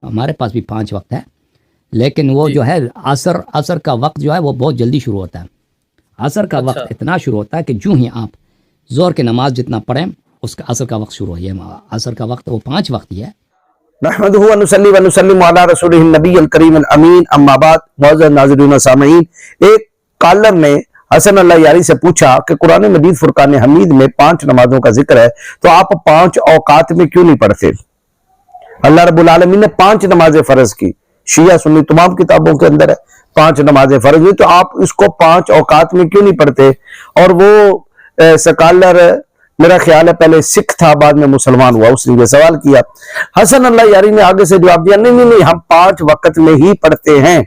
ہمارے پاس بھی 5 وقت ہے، لیکن وہ جو ہے عصر کا وقت جو ہے وہ بہت جلدی شروع ہوتا ہے. عصر کا وقت اتنا شروع ہوتا ہے کہ جو ہی آپ زور کی نماز جتنا پڑھیں اس کا عصر کا وقت شروع ہو. یہ عصر کا وقت وہ 5 وقت ہی ہے. نحمدہ و نصلی و نسلم علی رسولہ النبی الکریم الامین، اما بعد. معزز ناظرین و سامعین، ایک کالر نے حسن اللہ یاری سے پوچھا کہ قرآن مجید فرقان حمید میں 5 نمازوں کا ذکر ہے تو آپ 5 اوقات میں کیوں نہیں پڑھتے؟ اللہ رب العالمین نے 5 نمازیں فرض کی، شیعہ سنی تمام کتابوں کے اندر ہے 5 نمازیں فرض ہوئی، تو آپ اس کو 5 اوقات میں کیوں نہیں پڑھتے؟ اور وہ سکالر میرا خیال ہے پہلے سکھ تھا بعد میں مسلمان ہوا، اس نے یہ سوال کیا. حسن اللہ یاری نے آگے سے جواب دیا نہیں ہم 5 وقت میں ہی پڑھتے ہیں.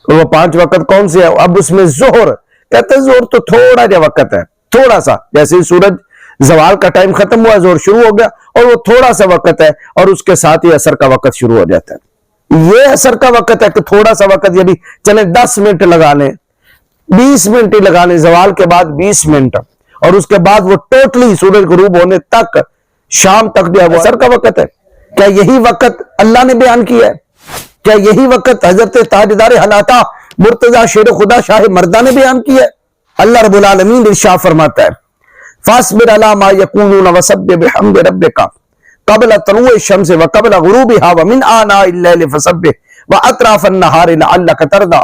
وہ 5 وقت کون سے ہیں؟ اب اس میں ظہر، کہتے ہیں ظہر تو تھوڑا جا وقت ہے، تھوڑا سا، جیسے سورج زوال کا ٹائم ختم ہوا ظہر شروع ہو گیا، اور وہ تھوڑا سا وقت ہے، اور اس کے ساتھ ہی عصر کا وقت شروع ہو جاتا ہے. یہ عصر کا وقت ہے کہ تھوڑا سا وقت، یعنی چلے 10 منٹ لگا لیں، 20 منٹ ہی لگا لیں، زوال کے بعد 20 منٹ، اور اس کے بعد وہ ٹوٹلی سورج غروب ہونے تک، شام تک جو ہے وہ عصر کا وقت ہے. کیا یہی وقت اللہ نے بیان کیا ہے؟ کیا یہی وقت حضرت تاجدار حلاتا مرتضی شیر خدا شاہ مردہ نے بیان کیا ہے؟ اللہ رب العالمین ارشاد فرماتا ہے فاصبر علی ما یقولون وسبح بحمد ربک قبل طلوع الشمس وقبل غروبها ومن آناء اللیل فسبح واطراف النہار لعلک ترضی.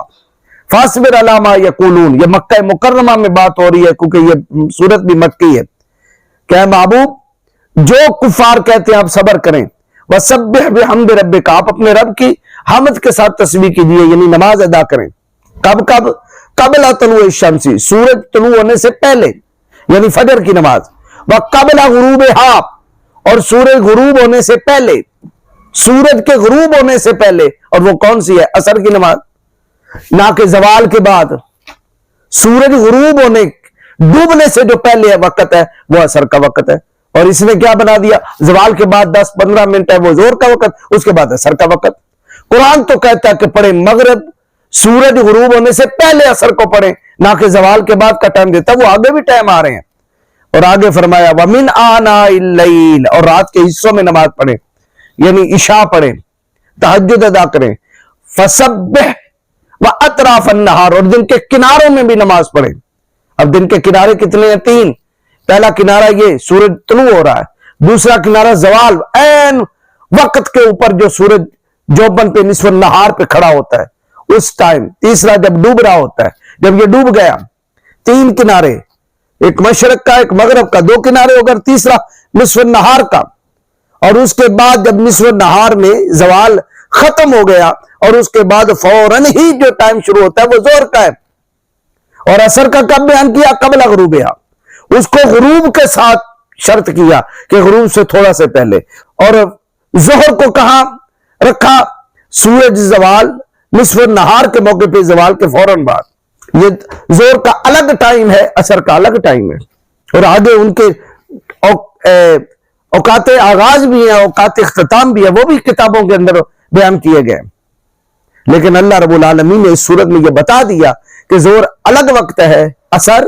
فاصبر علی ما یقولون، یہ مکہ مکرمہ میں بات ہو رہی ہے کیونکہ یہ صورت بھی مکی ہے. کہ محبوب جو کفار کہتے ہیں آپ صبر کریں، وسبح بحمد ربک، آپ اپنے رب کی حمد کے ساتھ تسبیح کیجئے، یعنی نماز ادا کریں. کب قبل طلوع الشمس، سورج طلوع ہونے سے پہلے، یعنی فجر کی نماز. وقبل غروبها، اور سورج غروب ہونے سے پہلے، سورج کے غروب ہونے سے پہلے. اور وہ کون سی ہے؟ عصر کی نماز. نہ کہ زوال کے بعد، سورج غروب ہونے ڈوبنے سے جو پہلے وقت ہے وہ عصر کا وقت ہے. اور اس نے کیا بنا دیا؟ زوال کے بعد 10-15 منٹ ہے وہ ظہر کا وقت، اس کے بعد عصر کا وقت. قرآن تو کہتا ہے کہ پڑھیں مغرب، سورج غروب ہونے سے پہلے عصر کو پڑھیں، نہ کہ زوال کے بعد کا ٹائم دیتا. وہ آگے بھی ٹائم آ رہے ہیں. اور آگے فرمایا وَمِنْ آنَاءِ اللَّيْلِ، اور رات کے حصوں میں نماز پڑھیں، یعنی عشاء پڑھیں، تہجد ادا کریں. فَسَبِّحْ وَأَطْرَافَ النَّهَارِ، اور دن کے کناروں میں بھی نماز پڑھیں. اب دن کے کنارے کتنے ہیں؟ 3. پہلا کنارہ یہ سورج طلوع ہو رہا ہے، دوسرا کنارہ زوال، عین وقت کے اوپر جو سورج جوبن پہ نصف النہار پہ کھڑا ہوتا ہے اس ٹائم. تیسرا جب ڈوب رہا ہوتا ہے، جب یہ ڈوب گیا. 3 کنارے، ایک مشرق کا ایک مغرب کا، 2 کنارے ہو کر تیسرا نصف النہار کا. اور اس کے بعد جب نصف النہار میں زوال ختم ہو گیا، اور اس کے بعد فوراً ہی جو ٹائم شروع ہوتا ہے وہ ظہر کا ہے. اور عصر کا کب بیان کیا؟ قبل غروبها، اس کو غروب کے ساتھ شرط کیا کہ غروب سے تھوڑا سے پہلے. اور ظہر کو کہاں رکھا؟ سورج زوال نصف النہار کے موقع پہ، زوال کے فوراً بعد. یہ ظہر کا الگ ٹائم ہے، عصر کا الگ ٹائم ہے. اور آگے ان کے اوقات آغاز بھی ہیں، اوقات اختتام بھی ہے، وہ بھی کتابوں کے اندر بیان کیے گئے. لیکن اللہ رب العالمین نے اس صورت میں یہ بتا دیا کہ ظہر الگ وقت ہے، عصر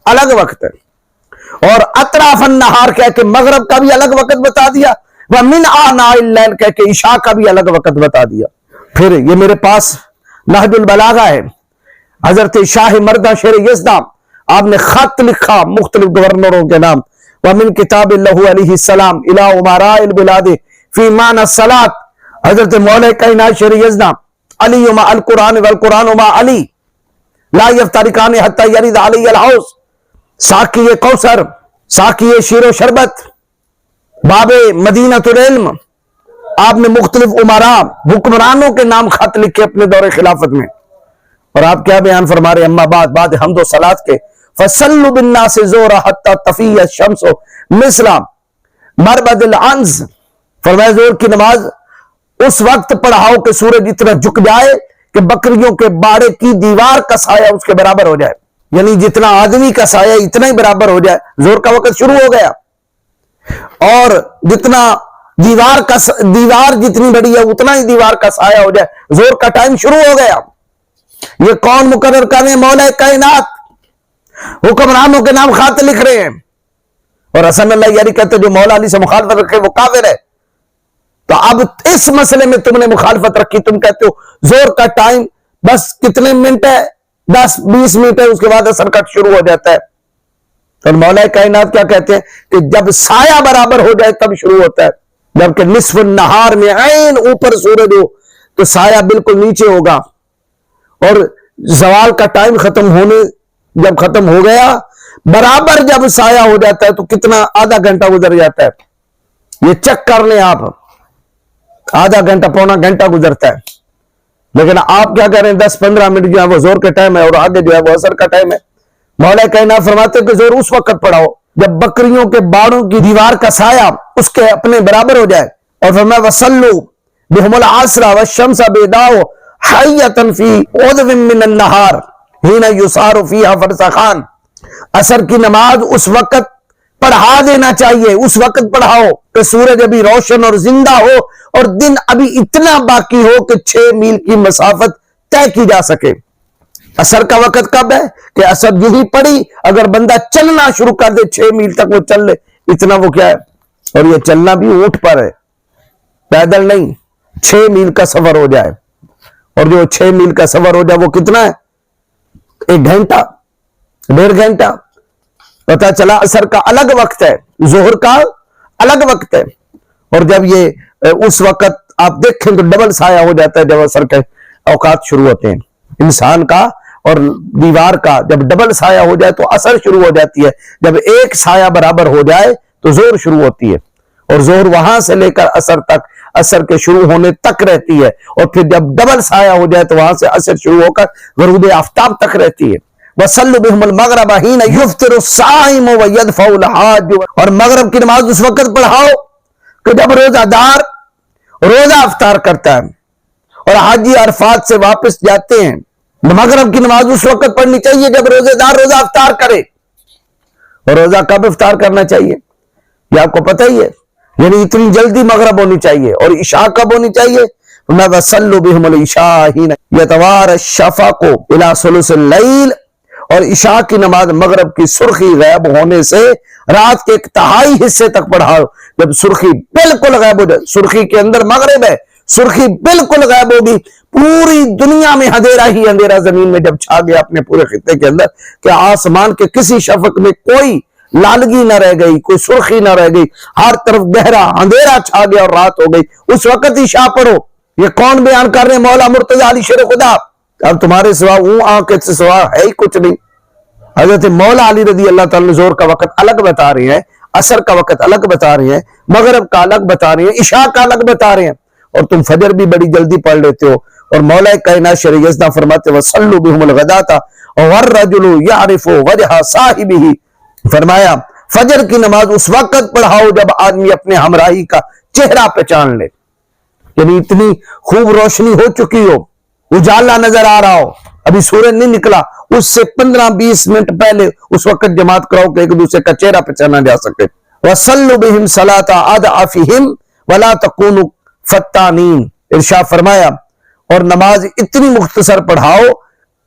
الگ وقت ہے. اور اطراف النہار کہہ کے مغرب کا بھی الگ وقت بتا دیا، وَمِنْ آنَاءِ اللَّيْلِ کہہ کے عشاء کا بھی الگ وقت بتا دیا. پھر یہ میرے پاس نہج البلاغہ ہے، حضرت شاہ مردہ شیر یزداں، آپ نے خط لکھا مختلف گورنروں کے نام. وَمِنْ كِتَابِ اللَّهُ علیہ السلام إِلَىٰ أُمَرَاءِ الْبِلَادِ فِي مَعْنَى الصَّلَاةِ، حضرت مولا کائنات شیر یزداں، علی مع القرآن والقرآن مع علی لا یفترقان حتی یرد علی الحوض، ساقی کوثر، ساقی شیر و شربت، باب مدینۃ العلم. آپ نے مختلف امراء، حکمرانوں کے نام خط لکھے اپنے دور خلافت میں. اور آپ کیا بیان فرما رہے ہیں؟ اما بعد حمد و صلات کے فصلوا بالناس ظہرا حتی تفیض الشمس مثل مربد العنز، فرمایا ظہر کی نماز اس وقت پڑھاؤ کہ سورج اتنا جھک جائے کہ بکریوں کے باڑے کی دیوار کا سایہ اس کے برابر ہو جائے، یعنی جتنا آدمی کا سایہ اتنا ہی برابر ہو جائے. ظہر کا وقت شروع ہو گیا. اور جتنا دیوار جتنی بڑی ہے اتنا ہی دیوار کا سایہ ہو جائے، ظہر کا ٹائم شروع ہو گیا. یہ کون مقرر کر رہے ہیں؟ مولا کائنات. حکمرانوں کے نام خط لکھ رہے ہیں. اور حسن اللہ یاری کہتے جو مولا علی سے مخالفت رکھے وہ کافر ہے. تو اب اس مسئلے میں تم نے مخالفت رکھی, تم کہتے ہو زور کا ٹائم بس کتنے منٹ ہے, 10-20 منٹ ہے, اس کے بعد اثر کا شروع ہو جاتا ہے. تو مولا کائنات کیا کہتے ہیں کہ جب سایہ برابر ہو جائے تب شروع ہوتا ہے, جبکہ نصف النہار میں عین اوپر سورج ہو تو سایہ بالکل نیچے ہوگا, اور زوال کا ٹائم جب ختم ہو گیا برابر جب سایہ ہو جاتا ہے تو کتنا آدھا گھنٹہ گزر جاتا ہے, یہ چیک کر لیں آپ, آدھا گھنٹہ پونا گھنٹہ گزرتا ہے. لیکن آپ کیا کہہ رہے ہیں 10-15 منٹ جو ہے وہ زور کا ٹائم ہے اور آگے جو ہے وہ اثر کا ٹائم ہے. مولا کائنات فرماتے ہیں کہ زور اس وقت پڑھاؤ جب بکریوں کے باڑوں کی دیوار کا سایہ اس کے اپنے برابر ہو جائے. اور فرمایا وَصَلُّوا بِهُمُ الْعَصْرَ وَالشَّمْسَ بَيْضَاءُ حَيَّةً فِي عُذْوٍ مِّنَ النَّهَارِ حِينَ يُسَارُ فِيهَا فَرْسَخَانِ. اثر کی نماز اس وقت پڑھا دینا چاہیے, اس وقت پڑھاؤ کہ سورج ابھی روشن اور زندہ ہو اور دن ابھی اتنا باقی ہو کہ 6 میل کی مسافت طے کی جا سکے. اثر کا وقت کب ہے کہ اثر یہی پڑی, اگر بندہ چلنا شروع کر دے 6 میل تک وہ چل لے, اتنا وہ کیا ہے, اور یہ چلنا بھی اونٹ پر ہے, پیدل نہیں. 6 میل کا سفر ہو جائے, اور جو 6 میل کا سفر ہو جائے وہ کتنا ہے, 1 گھنٹہ 1.5 گھنٹہ. پتا چلا اثر کا الگ وقت ہے, ظہر کا الگ وقت ہے. اور جب یہ اس وقت آپ دیکھیں تو ڈبل سایہ ہو جاتا ہے جب اثر کے اوقات شروع ہوتے ہیں. انسان کا اور دیوار کا جب ڈبل سایہ ہو جائے تو اثر شروع ہو جاتی ہے, جب ایک سایہ برابر ہو جائے تو زور شروع ہوتی ہے, اور زور وہاں سے لے کر اثر تک, اثر کے شروع ہونے تک رہتی ہے, اور پھر جب ڈبل سایہ ہو جائے تو وہاں سے اثر شروع ہو کر غروب آفتاب تک رہتی ہے. وَصَلُّوا بِهُمُ الْمَغْرَبَ حِينَ يُفْطِرُ الصَّائِمُ وَيَدْفَعُ الْحَاجُّ. اور مغرب کی نماز اس وقت پڑھاؤ کہ جب روزہ دار روزہ افطار کرتا ہے اور حاجی عرفات سے واپس جاتے ہیں. مغرب کی نماز اس وقت پڑھنی چاہیے جب روزہ دار روزہ افطار کرے. اور روزہ کب افطار کرنا چاہیے یہ آپ کو پتہ ہی ہے, یعنی اتنی جلدی مغرب ہونی چاہیے. اور عشاء کب ہونی چاہیے, وَصَلُّوا بِهُمُ الْعِشَاءَ حِينَ يَتَوَارَى الشَّفَقُ إِلَى ثُلُثِ اللَّيْلِ. اور عشاء کی نماز مغرب کی سرخی غائب ہونے سے رات کے 1/3 حصے تک پڑھاؤ. جب سرخی بالکل غائب ہو جائے, سرخی کے اندر مغرب ہے, سرخی بالکل غائب ہوگی, پوری دنیا میں اندھیرا ہی اندھیرا زمین میں جب چھا گیا اپنے پورے خطے کے اندر کہ آسمان کے کسی شفق میں کوئی لالگی نہ رہ گئی, کوئی سرخی نہ رہ گئی, ہر طرف گہرا اندھیرا چھا گیا اور رات ہو گئی, اس وقت عشاء پڑھو. یہ کون بیان کر رہے ہیں, مولا مرتضی علی شیر خدا. اب تمہارے سوا آنکھ سے سوا ہے ہی کچھ نہیں. حضرت مولا علی رضی اللہ تعالی زور کا وقت الگ بتا رہے ہیں, اثر کا وقت الگ بتا رہے ہیں, مغرب کا الگ بتا رہے ہیں, عشاء کا الگ بتا رہے ہیں, اور تم فجر بھی بڑی جلدی پڑھ لیتے ہو. اور مولا کائنات شرع یزداں فرماتے وَصَلُّوا بِهُمُ الْغَدَاةَ وَالرَّجُلُ يَعْرِفُ وَجْهَ صَاحِبِهِ. فرمایا فجر کی نماز اس وقت پڑھاؤ جب آدمی اپنے ہمراہی کا چہرہ پہچان لے, یعنی اتنی خوب روشنی ہو چکی ہو, اجالا نظر آ رہا ہو, ابھی سورج نہیں نکلا, اس سے 15-20 منٹ پہلے اس وقت جماعت کراؤ کہ ایک دوسرے کا چہرہ پہچانا جا سکے. وَصَلُّوا بِهِمْ صَلَاةَ أَضْعَافِهِمْ وَلَا تَكُونُوا فَتَّانِينَ. ارشاد فرمایا اور نماز اتنی مختصر پڑھاؤ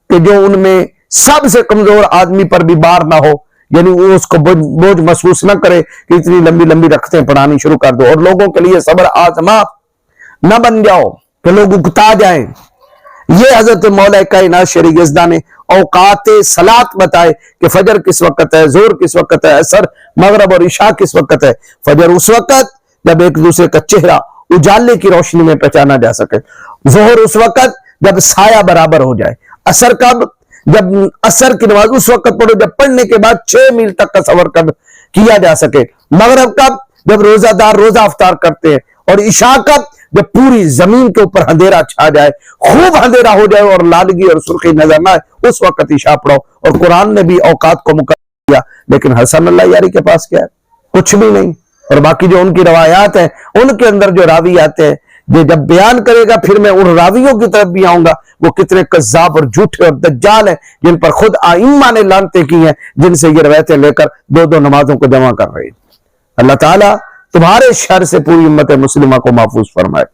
کہ جو ان میں سب سے کمزور آدمی پر بھی بار نہ ہو, یعنی وہ اس کو بوجھ محسوس نہ کرے کہ اتنی لمبی لمبی رکھتے پڑھانی شروع کر دو. اور لوگوں کے لیے صبر آزما نہ بن جاؤ کہ لوگ اکتا جائیں. یہ حضرت مولا کائنات شرع یزداں نے اوقات صلاۃ بتائے کہ فجر کس وقت ہے, ظہر کس وقت ہے, عصر, مغرب اور عشاء کس وقت ہے. فجر اس وقت جب ایک دوسرے کا چہرہ اجالے کی روشنی میں پہچانا جا سکے, ظہر اس وقت جب سایہ برابر ہو جائے, عصر کب, جب عصر کی نماز اس وقت پڑھو جب پڑھنے کے بعد 6 میل تک کا سفر کیا جا سکے. مغرب کب, جب روزہ دار روزہ افطار کرتے ہیں. اور عشاء کب, جب پوری زمین کے اوپر اندھیرا چھا جائے, خوب اندھیرا ہو جائے اور لالگی اور سرخی نظر نہ آئے, اس وقت عشاء پڑھو. اور قرآن نے بھی اوقات کو مقرر کیا, لیکن حسن اللہ یاری کے پاس کیا ہے, کچھ بھی نہیں. اور باقی جو ان کی روایات ہیں ان کے اندر جو راوی آتے ہیں, یہ جب بیان کرے گا پھر میں ان راویوں کی طرف بھی آؤں گا, وہ کتنے کذاب اور جھوٹے اور دجال ہیں جن پر خود ائمہ نے لعنتیں کی ہیں, جن سے یہ روایتیں لے کر 2 نمازوں کو جمع کر رہے ہیں. اللہ تعالیٰ تمہارے شر سے پوری امت مسلمہ کو محفوظ فرمائے.